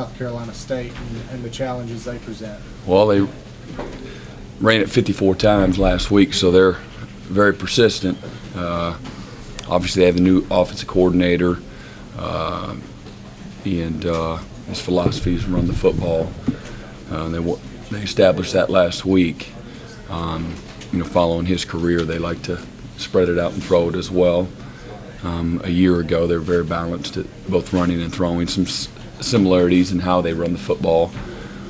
South Carolina State and the challenges they present? Well, they ran it 54 times last week, so they're very persistent. Obviously, they have a new offensive coordinator, and his philosophy is run the football. They established that last week. Following his career, they like to spread it out and throw it as well. A year ago, they were very balanced at both running and throwing. Some similarities in how they run the football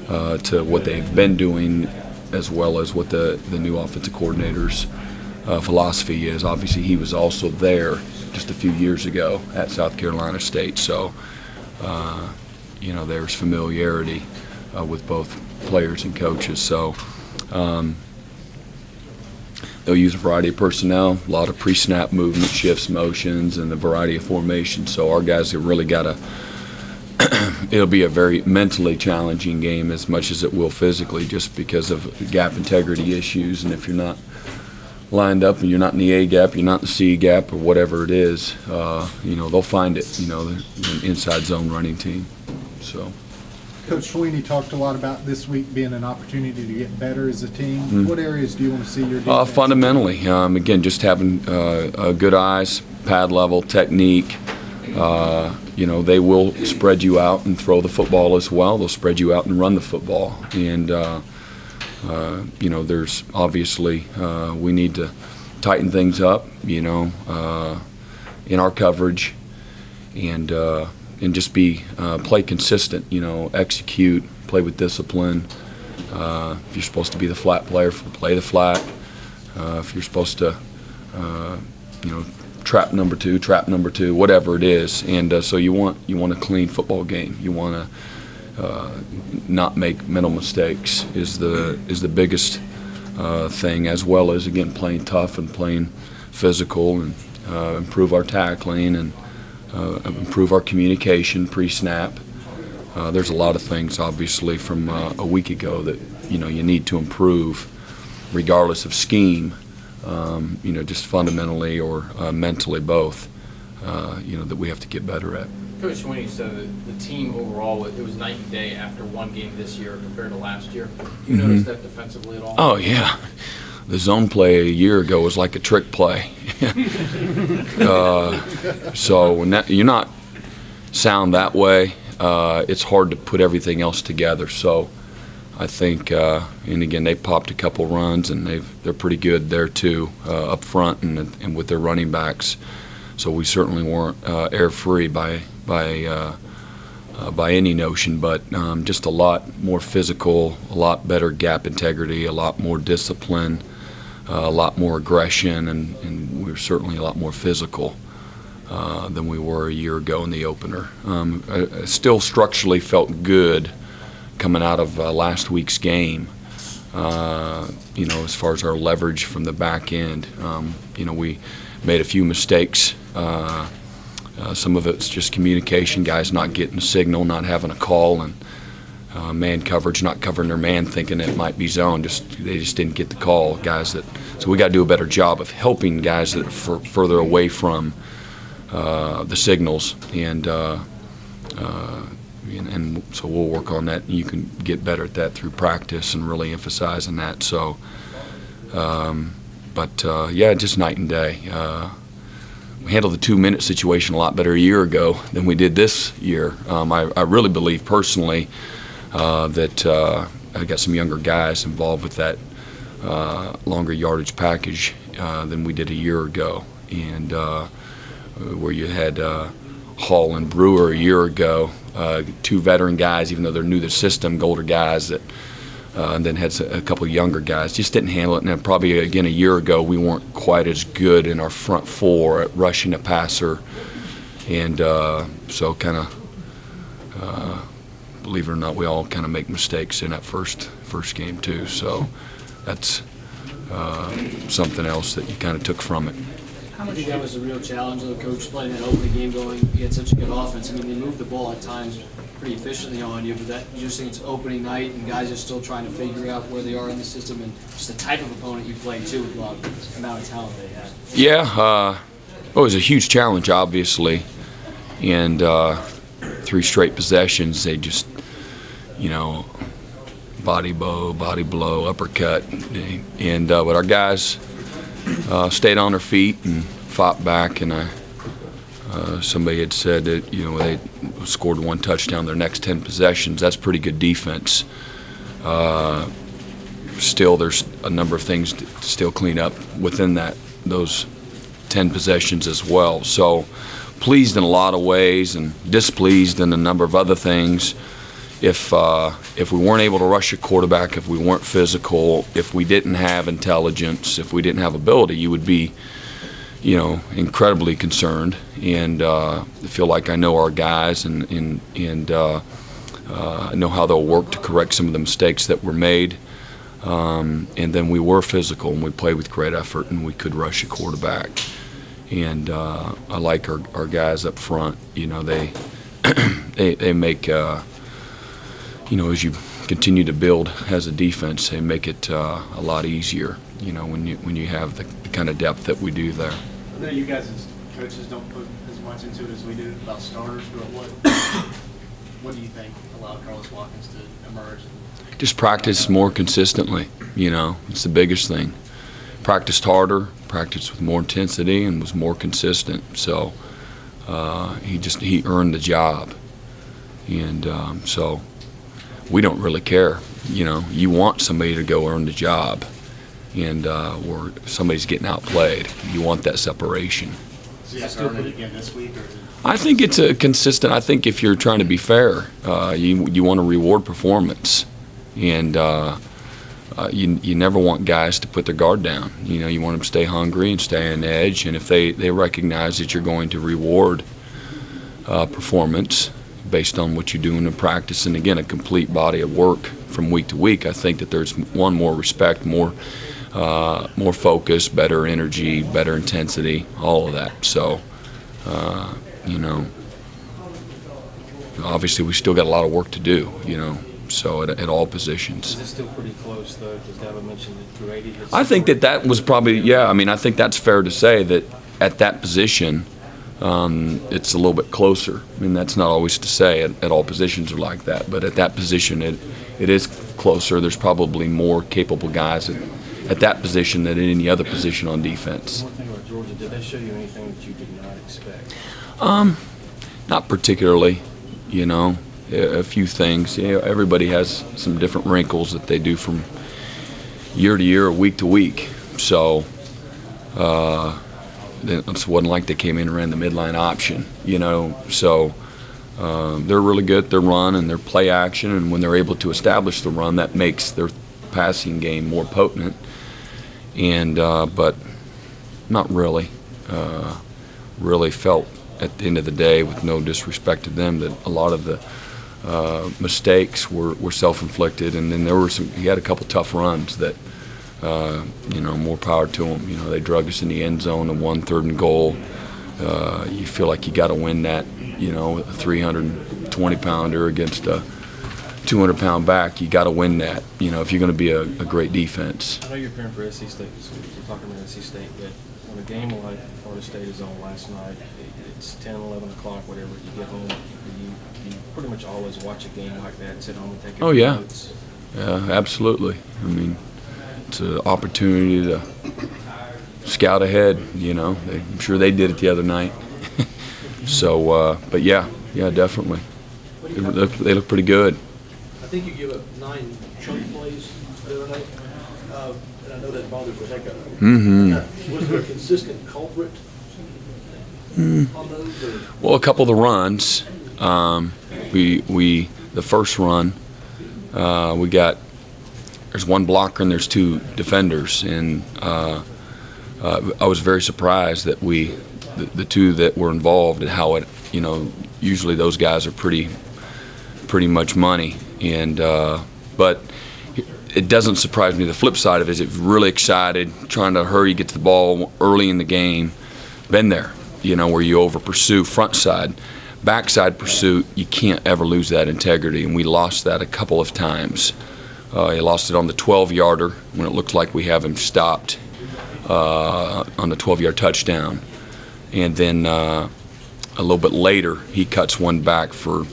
to what they've been doing, as well as what the new offensive coordinator's philosophy is. Obviously, he was also there just a few years ago at South Carolina State, so there's familiarity with both players and coaches. So they'll use a variety of personnel, a lot of pre-snap movement, shifts, motions, and a variety of formations. So our guys have really got to it'll be a very mentally challenging game as much as it will physically, just because of gap integrity issues. And if you're not lined up and you're not in the A gap, you're not in the C gap, or whatever it is, they'll find it. They're an inside zone running team. So, Coach Sweeney talked a lot about this week being an opportunity to get better as a team. Mm-hmm. What areas do you want to see your defense? Fundamentally, again, just having good eyes, pad level, technique. They will spread you out and throw the football as well. They'll spread you out and run the football. And, there's obviously we need to tighten things up, in our coverage and just play consistent, execute, play with discipline. If you're supposed to be the flat player, play the flat. If you're supposed to, trap number two, whatever it is. And so you want a clean football game. You want to not make mental mistakes is the biggest thing, as well as, again, playing tough and playing physical, and improve our tackling and improve our communication pre-snap. There's a lot of things, obviously, from a week ago that you need to improve, regardless of scheme. Just fundamentally or mentally, both, that we have to get better at. Coach Sweeney said that the team overall, it was night and day after one game this year compared to last year. Do you notice that defensively at all? Oh, yeah. The zone play a year ago was like a trick play. So when you're not sound that way, it's hard to put everything else together. So I think, and again, they popped a couple runs, and they're pretty good there too, up front and with their running backs. So we certainly weren't air-free by any notion, but just a lot more physical, a lot better gap integrity, a lot more discipline, a lot more aggression, and we were certainly a lot more physical than we were a year ago in the opener. I still structurally felt good coming out of last week's game, as far as our leverage from the back end. We made a few mistakes. Some of it's just communication, guys not getting a signal, not having a call, and man coverage, not covering their man, thinking it might be zone. They just didn't get the call, so we got to do a better job of helping guys that are further away from the signals, and so we'll work on that. You can get better at that through practice and really emphasizing that. So, just night and day. We handled the 2-minute situation a lot better a year ago than we did this year. I really believe personally that I got some younger guys involved with that longer yardage package than we did a year ago, and where you had Hall and Brewer a year ago, two veteran guys, even though they're new to the system, older guys that. And then had a couple of younger guys. Just didn't handle it. And then probably, again, a year ago, we weren't quite as good in our front four at rushing a passer. And so kind of, believe it or not, we all kind of make mistakes in that first game too. So that's something else that you kind of took from it. How much of that was a real challenge of the coach playing that opening game going against such a good offense? I mean, they moved the ball at times pretty efficiently on you, but that you just think it's opening night and guys are still trying to figure out where they are in the system, and just the type of opponent you play too, with a lot of amount of talent they had. Yeah, it was a huge challenge, obviously, and 3 straight possessions. They just body blow, uppercut, and but our guys stayed on their feet and fought back. And somebody had said that they scored 1 touchdown their next 10 possessions. That's pretty good defense. Still, there's a number of things to still clean up within those 10 possessions as well. So pleased in a lot of ways and displeased in a number of other things. If we weren't able to rush a quarterback, if we weren't physical, if we didn't have intelligence, if we didn't have ability, you would be, incredibly concerned. And I feel like I know our guys and I know how they'll work to correct some of the mistakes that were made. And then we were physical and we played with great effort and we could rush a quarterback. And I like our guys up front. They make. As you continue to build as a defense, they make it a lot easier, when you have the kind of depth that we do there. I know you guys as coaches don't put as much into it as we do about starters, but what do you think allowed Carlos Watkins to emerge? Just practice more consistently, it's the biggest thing. Practiced harder, practiced with more intensity, and was more consistent. So he earned the job. And so we don't really care. You want somebody to go earn the job, and or somebody's getting outplayed. You want that separation. So you have to earn it again this week, or is it? I think it's a consistent. I think if you're trying to be fair, you want to reward performance, and you never want guys to put their guard down. You want them to stay hungry and stay on edge, and if they recognize that you're going to reward performance based on what you're doing in practice, and again, a complete body of work from week to week, I think that there's more respect, more focus, better energy, better intensity, all of that. So, obviously we still got a lot of work to do, so at all positions. Is it still pretty close, though? Because Davin mentioned that through 80. I think that was probably, I think that's fair to say that at that position, it's a little bit closer. That's not always to say at all positions are like that, but at that position it is closer. There's probably more capable guys at that position than at any other position on defense. One thing about Georgia, did they show you anything that you did not expect? Not particularly, a few things. Everybody has some different wrinkles that they do from year to year or week to week. So it wasn't like they came in and ran the midline option, So they're really good at their run and their play action, and when they're able to establish the run, that makes their passing game more potent. And but not really. Really felt at the end of the day, with no disrespect to them, that a lot of the mistakes were self-inflicted, and then he had a couple tough runs that. More power to them. They drug us in the end zone and won 3rd and goal. You feel like you got to win that, a 320-pounder against a 200-pound back. You got to win that, if you're going to be a great defense. I know you're preparing for SC State, so we're talking about SC State, but when a game like Florida State is on last night, it's 10, 11 o'clock, whatever, you get home, you pretty much always watch a game like that, sit home and take notes. Yeah, absolutely. It's an opportunity to scout ahead, I'm sure they did it the other night. So, but yeah, definitely. They look pretty good. I think you give up 9 chunk plays the other night, and I know that bothers the heck out of me. Was there a consistent culprit on those? Or? Well, a couple of the runs, the first run, we got. There's one blocker and there's 2 defenders, and I was very surprised that the 2 that were involved, and how it, usually those guys are pretty much money, and but it doesn't surprise me. The flip side of it is it's really excited, trying to hurry, get to the ball early in the game. Been there, where you over pursue front side. Backside pursuit, you can't ever lose that integrity, and we lost that a couple of times. He lost it on the 12-yarder when it looked like we have him stopped on the 12-yard touchdown. And then a little bit later, he cuts one back for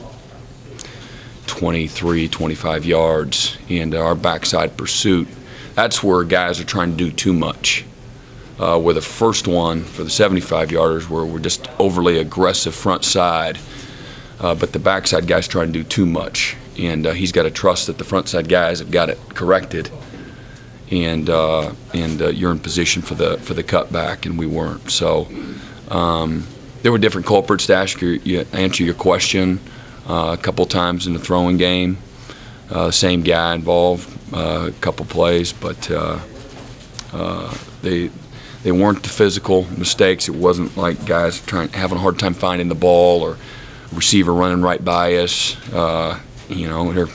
23, 25 yards. And our backside pursuit, that's where guys are trying to do too much. Where the first one for the 75-yarders, where we're just overly aggressive front side, but the backside guy's trying to do too much. And he's got to trust that the front side guys have got it corrected. And you're in position for the cutback, and we weren't. So there were different culprits to answer your question. A couple times in the throwing game, same guy involved, a couple plays, but they weren't the physical mistakes. It wasn't like guys having a hard time finding the ball or receiver running right by us. They're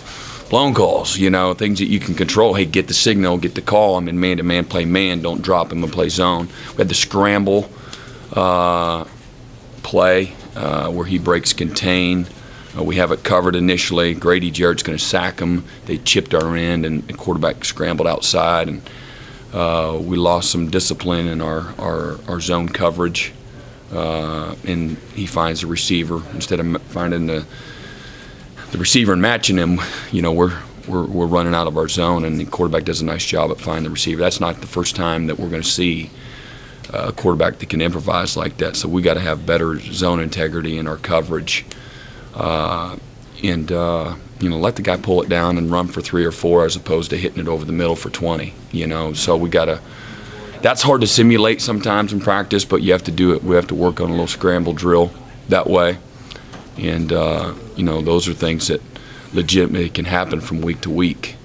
blown calls, things that you can control. Hey, get the signal, get the call. I'm in man-to-man, play man. Don't drop him and play zone. We had the scramble play where he breaks contain. We have it covered initially. Grady Jarrett's going to sack him. They chipped our end, and the quarterback scrambled outside, and we lost some discipline in our zone coverage. And he finds the receiver instead of finding the receiver and matching him. We're running out of our zone, and the quarterback does a nice job at finding the receiver. That's not the first time that we're going to see a quarterback that can improvise like that. So we got to have better zone integrity in our coverage. Let the guy pull it down and run for 3 or 4 as opposed to hitting it over the middle for 20, So we got to – that's hard to simulate sometimes in practice, but you have to do it. We have to work on a little scramble drill that way. And, those are things that legitimately can happen from week to week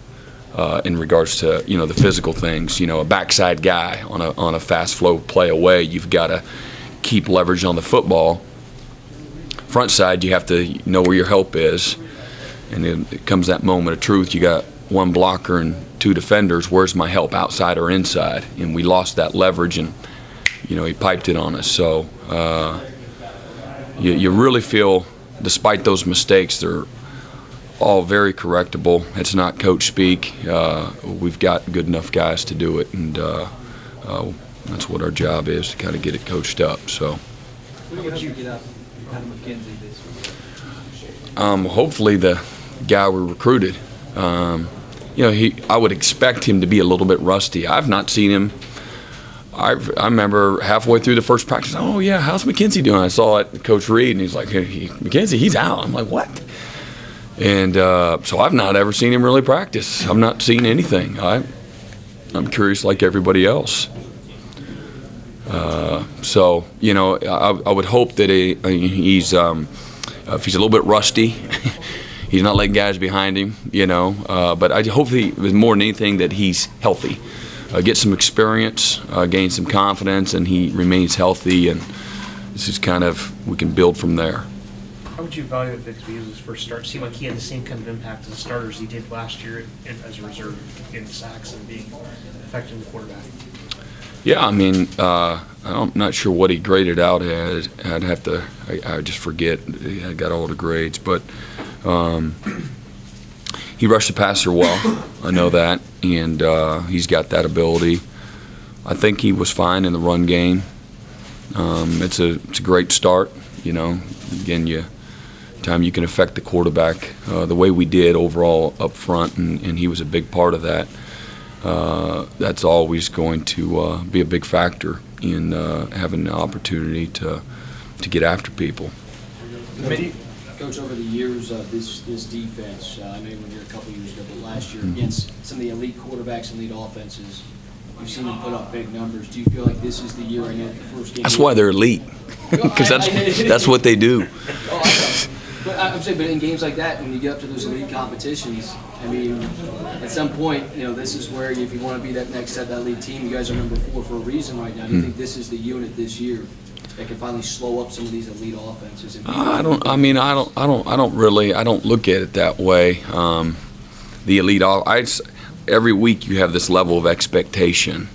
in regards to, the physical things. A backside guy on a fast flow play away, you've got to keep leverage on the football. Front side, you have to know where your help is, and then it comes that moment of truth. You got one blocker and 2 defenders. Where's my help, outside or inside? And we lost that leverage, and he piped it on us. So you really feel, despite those mistakes, they're all very correctable. It's not coach speak. We've got good enough guys to do it, and that's what our job is, to kind of get it coached up. So. What did you get out of McKenzie this week? Hopefully the guy we recruited. I would expect him to be a little bit rusty. I've not seen him. I remember halfway through the first practice, oh yeah, how's McKenzie doing? I saw it, Coach Reed, and he's like, hey, McKenzie, he's out. I'm like, what? And so I've not ever seen him really practice. I've not seen anything. I'm curious like everybody else. I would hope that he's if he's a little bit rusty, he's not letting guys behind him, but I hope more than anything that he's healthy, get some experience, gain some confidence, and he remains healthy, and this is kind of, we can build from there. How would you evaluate Bixby's first start? It seemed like he had the same kind of impact as the starters he did last year as a reserve, getting sacks and being effective in the quarterback. Yeah, I'm not sure what he graded out as. I just forget. I got all the grades, but he rushed the passer well. I know that, and he's got that ability. I think he was fine in the run game. It's a great start. Again, time you can affect the quarterback the way we did overall up front, and he was a big part of that. That's always going to be a big factor in having the opportunity to get after people. Coach, over the years, this defense, I know you were here a couple years ago, but last year against some of the elite quarterbacks and elite offenses, you've seen them put up big numbers. Do you feel like this is the year? I know the first game. That's why they're elite, because that's what they do. Oh, I know. But I'm saying, but in games like that, when you get up to those elite competitions, at some point, this is where if you want to be that next set, that elite team, you guys are number 4 for a reason right now. Do you think this is the unit this year that can finally slow up some of these elite offenses? I don't look at it that way. The elite, every week you have this level of expectation.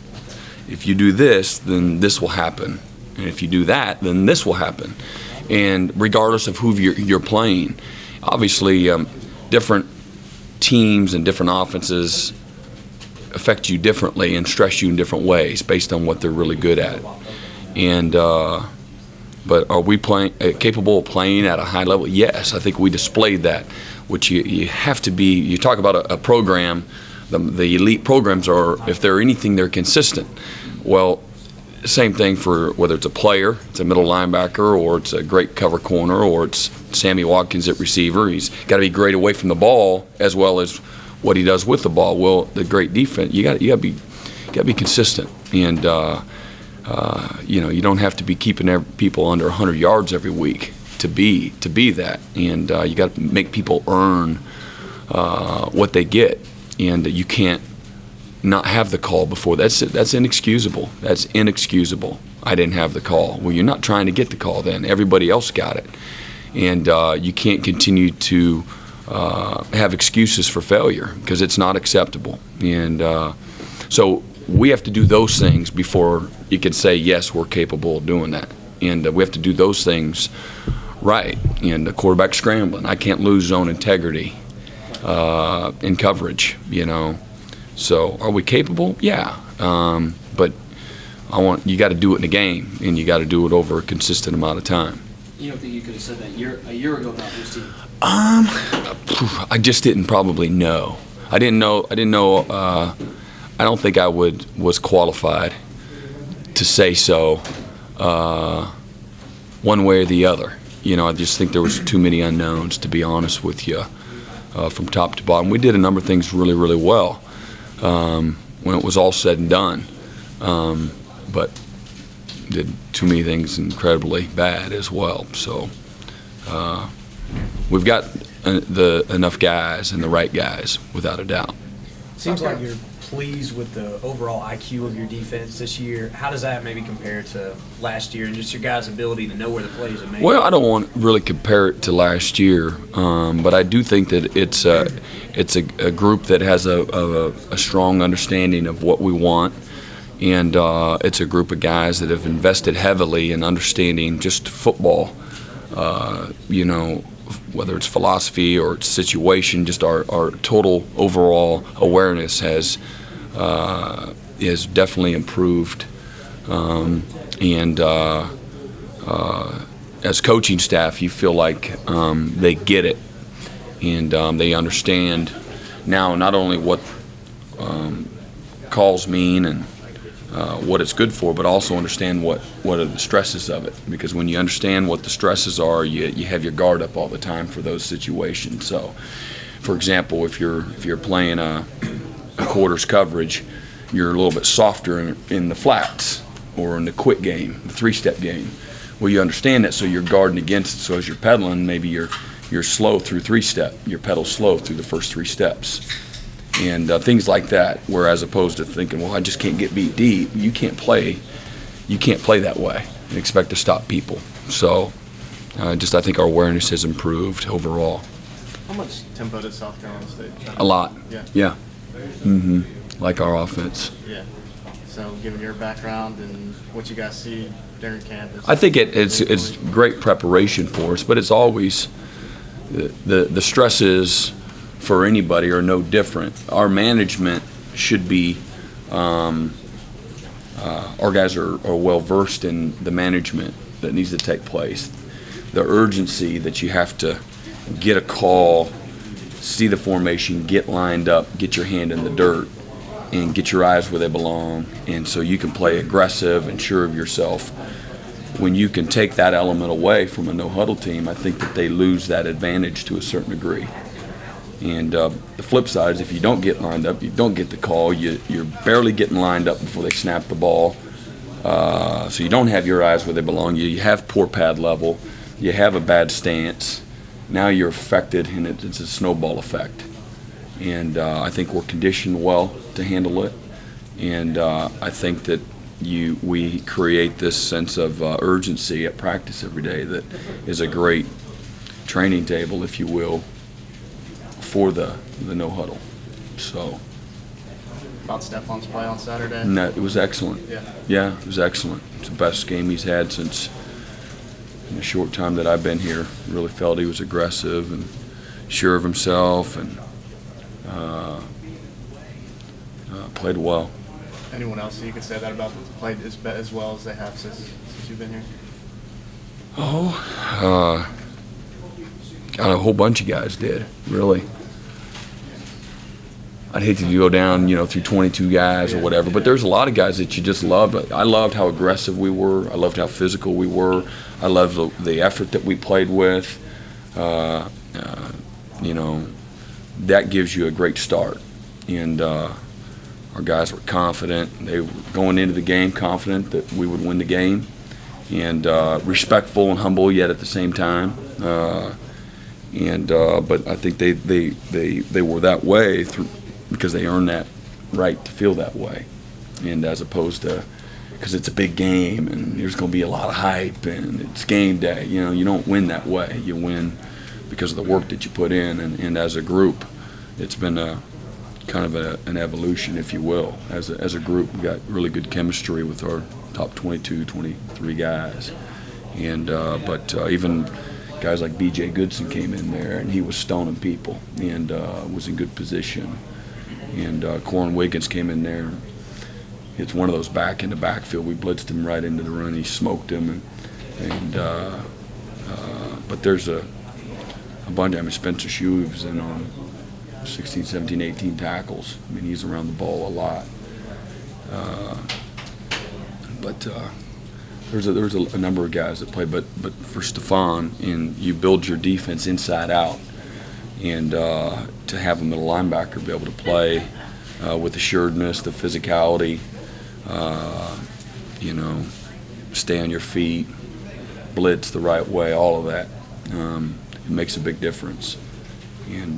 If you do this, then this will happen, and if you do that, then this will happen. And regardless of who you're playing, obviously different teams and different offenses affect you differently and stress you in different ways based on what they're really good at. And but are we capable of playing at a high level? Yes, I think we displayed that which you have to be. You talk about a program. The elite programs are, if they're anything, they're consistent. Well, same thing for whether it's a player, it's a middle linebacker, or it's a great cover corner, or it's Sammy Watkins at receiver. He's got to be great away from the ball as well as what he does with the ball. Well, the great defense, you got to be consistent, and you don't have to be keeping people under 100 yards every week to be that, and you got to make people earn what they get, and you can't not have the call before. That's inexcusable. That's inexcusable. I didn't have the call. Well, you're not trying to get the call then. Everybody else got it. And you can't continue to have excuses for failure because it's not acceptable. And so we have to do those things before you can say, yes, we're capable of doing that. And we have to do those things right. And the quarterback scrambling. I can't lose zone integrity in coverage, So are we capable? Yeah. But you got to do it in a game, and you got to do it over a consistent amount of time. You don't think you could have said that a year ago about this team? I just didn't probably know. I didn't know. I don't think I was qualified to say so one way or the other. I just think there was too many unknowns, to be honest with you, from top to bottom. We did a number of things really, really well when it was all said and done, but did too many things incredibly bad as well. So we've got enough guys and the right guys, without a doubt. Seems like you're pleased with the overall IQ of your defense this year. How does that maybe compare to last year and just your guys' ability to know where the plays are made? Well, I don't want to really compare it to last year, but I do think that it's a group that has a strong understanding of what we want, and it's a group of guys that have invested heavily in understanding just football, whether it's philosophy or it's situation, just our total overall awareness has definitely improved. And as coaching staff, you feel like they get it, and they understand now not only what calls mean and what it's good for, but also understand what are the stresses of it. Because when you understand what the stresses are, you have your guard up all the time for those situations. So, for example, if you're playing a quarters coverage, you're a little bit softer in the flats or in the quick game, the three-step game. Well, you understand that, so you're guarding against it. So as you're pedaling, maybe you're slow through three-step. Your pedal's slow through the first three steps. And things like that, where as opposed to thinking, well, I just can't get beat deep, you can't play that way and expect to stop people. So I think our awareness has improved overall. How much tempo does South Carolina State? A lot. Yeah. Like our offense. Yeah. So given your background and what you guys see during campus, I think it's great preparation for us, but it's always the stresses for anybody are no different. Our management should be, our guys are well versed in the management that needs to take place. The urgency that you have to get a call, see the formation, get lined up, get your hand in the dirt, and get your eyes where they belong, and so you can play aggressive and sure of yourself. When you can take that element away from a no-huddle team, I think that they lose that advantage to a certain degree. And the flip side is if you don't get lined up, you don't get the call, you're barely getting lined up before they snap the ball. So you don't have your eyes where they belong. You have poor pad level. You have a bad stance. Now you're affected, and it's a snowball effect. And I think we're conditioned well to handle it. And I think that we create this sense of urgency at practice every day that is a great training table, if you will, for the no huddle. So about Stefan's play on Saturday? And it was excellent. Yeah, it was excellent. It's the best game he's had since in the short time that I've been here. Really felt he was aggressive and sure of himself, and played well. Anyone else you could say that about played as well as they have since you've been here? God, a whole bunch of guys did, really. I'd hate to go down, through 22 guys or whatever, but there's a lot of guys that you just loved. I loved how aggressive we were. I loved how physical we were. I loved the effort that we played with. That gives you a great start. And our guys were confident. They were going into the game confident that we would win the game, and respectful and humble yet at the same time. But I think they were that way because they earned that right to feel that way, and as opposed to because it's a big game and there's going to be a lot of hype and it's game day. You don't win that way. You win because of the work that you put in, and as a group, it's been a kind of an evolution, if you will. As a group, we got really good chemistry with our top 22, 23 guys, and but even guys like B.J. Goodson came in there, and he was stoning people and was in good position. And Corin Wiggins came in there. It's one of those back in the backfield. We blitzed him right into the run. He smoked him, but there's a bunch. I mean, Spencer Shoe's in on 16, 17, 18 tackles. I mean, he's around the ball a lot. But there's a number of guys that play. But for Stephon, you build your defense inside out, and to have a middle linebacker be able to play with assuredness, the physicality, stay on your feet, blitz the right way, all of that, it makes a big difference. And